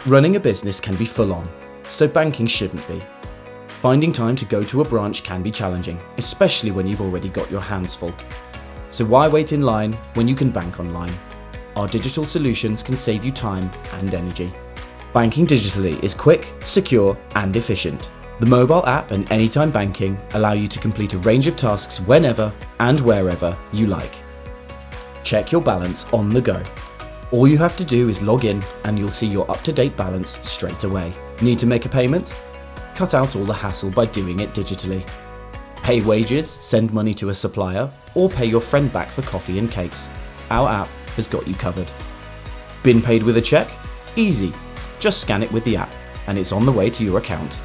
Running a business can be full on, so banking shouldn't be. Finding time to go to a branch can be challenging, especially when you've already got your hands full. So why wait in line when you can bank online? Our digital solutions can save you time and energy. Banking digitally is quick, secure, and efficient. The mobile app and anytime banking allow you to complete a range of tasks whenever and wherever you like. Check your balance on the go. All you have to do is log in and you'll see your up-to-date balance straight away. Need to make a payment? Cut out all the hassle by doing it digitally. Pay wages, send money to a supplier, or pay your friend back for coffee and cakes. Our app has got you covered. Been paid with a check? Easy. Just scan it with the app and it's on the way to your account.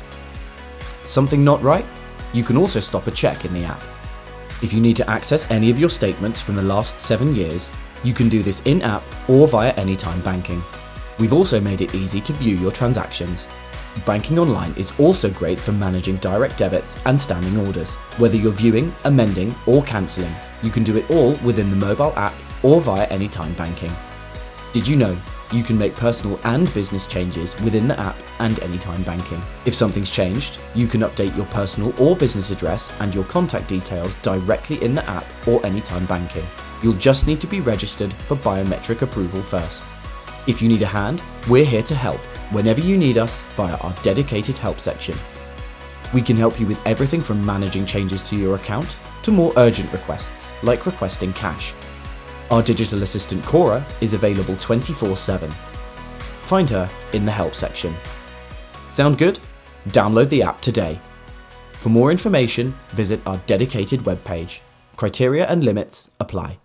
Something not right? You can also stop a check in the app. If you need to access any of your statements from the last 7 years, you can do this in-app or via anytime banking. We've also made it easy to view your transactions. Banking online is also great for managing direct debits and standing orders. Whether you're viewing, amending, or cancelling, you can do it all within the mobile app or via anytime banking. Did you know you can make personal and business changes within the app and anytime banking? If something's changed, you can update your personal or business address and your contact details directly in the app or anytime banking. You'll just need to be registered for biometric approval first. If you need a hand, we're here to help whenever you need us via our dedicated help section. We can help you with everything from managing changes to your account to more urgent requests like requesting cash. Our digital assistant Cora is available 24/7. Find her in the help section. Sound good? Download the app today. For more information, visit our dedicated webpage. Criteria and limits apply.